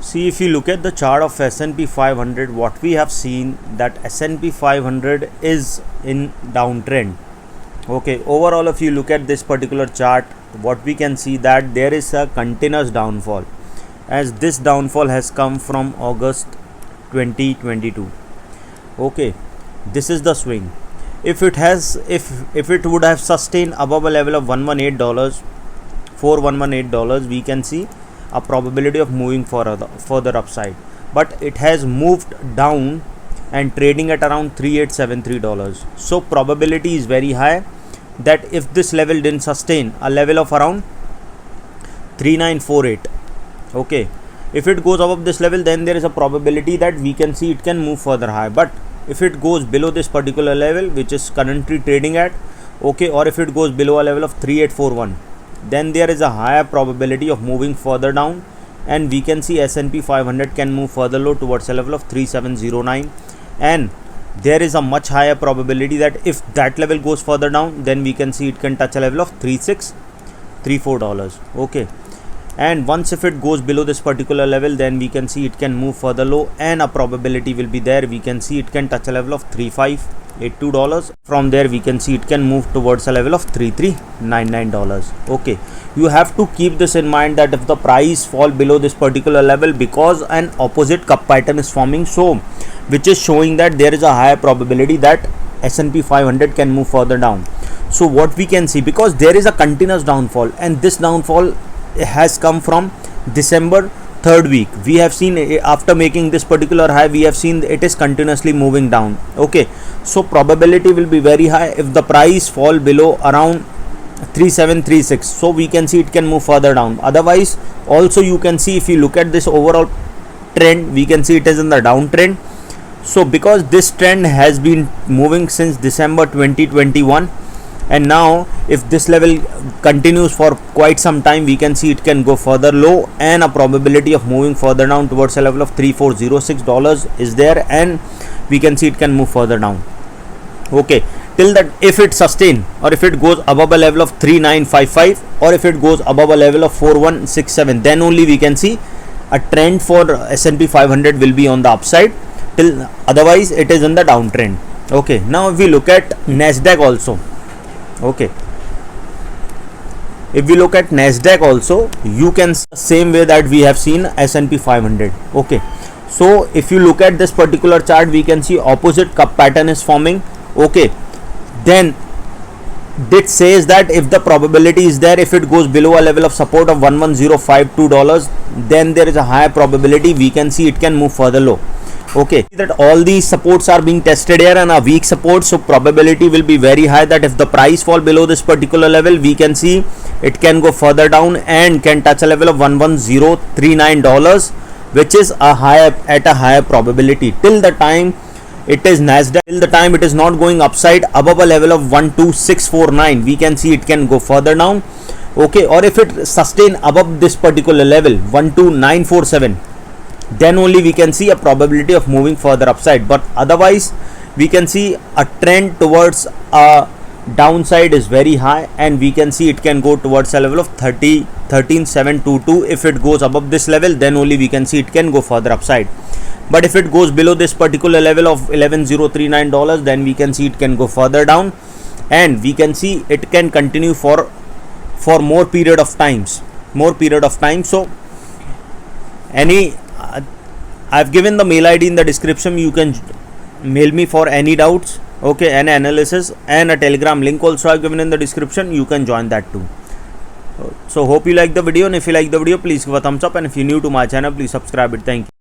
See, if you look at the chart of S&P 500, what we have seen that S&P 500 is in downtrend. Okay, overall if you look at this particular chart, what we can see that there is a continuous downfall, as this downfall has come from August 2022. Okay, this is the swing. If it would have sustained above a level of $118, $418, we can see a probability of moving further upside, but it has moved down and trading at around $3873. So probability is very high that if this level didn't sustain a level of around 3948, okay, if it goes above this level, then there is a probability that we can see it can move further high. But if it goes below this particular level, which is currently trading at, okay, or if it goes below a level of 3841, then there is a higher probability of moving further down, and we can see S&P 500 can move further low towards a level of 3709, and there is a much higher probability that if that level goes further down, then we can see it can touch a level of $3634. Okay, and once if it goes below this particular level, then we can see it can move further low, and a probability will be there, we can see it can touch a level of $3582. From there we can see it can move towards a level of $3399. Okay, you have to keep this in mind that if the price fall below this particular level, because an opposite cup pattern is forming, so which is showing that there is a higher probability that S&P 500 can move further down. So what we can see, because there is a continuous downfall, and this downfall has come from December 3rd week, we have seen after making this particular high, we have seen it is continuously moving down. Okay, so probability will be very high if the price fall below around 3736, so we can see it can move further down. Otherwise also you can see, if you look at this overall trend, we can see it is in the downtrend. So because this trend has been moving since December 2021, and now if this level continues for quite some time, we can see it can go further low, and a probability of moving further down towards a level of $3406 is there, and we can see it can move further down. Okay, till that, if it sustain, or if it goes above a level of 3955, or if it goes above a level of 4167, then only we can see a trend for S&P 500 will be on the upside. Till otherwise it is in the downtrend. Okay, now if we look at Nasdaq also, okay, if we look at Nasdaq also, you can see same way that we have seen S&P 500. Okay, so if you look at this particular chart, we can see opposite cup pattern is forming. Okay, then it says that if the probability is there, if it goes below a level of support of $11052, then there is a higher probability we can see it can move further low. Okay, that all these supports are being tested here and are weak support, so probability will be very high that if the price fall below this particular level, we can see it can go further down and can touch a level of $11039, which is a higher probability. Till the time it is Nasdaq, till the time it is not going upside above a level of 12649, we can see it can go further down. Okay, or if it sustain above this particular level 12947, then only we can see a probability of moving further upside. But otherwise we can see a trend towards a downside is very high, and we can see it can go towards a level of 13722. If it goes above this level, then only we can see it can go further upside. But if it goes below this particular level of $11039, then we can see it can go further down, and we can see it can continue for more period of time. So I've given the mail ID in the description. You can mail me for any doubts, okay, and analysis, and a Telegram link also I've given in the description. You can join that too. So hope you like the video, and if you like the video, please give a thumbs up, and if you're new to my channel, please subscribe it. Thank you.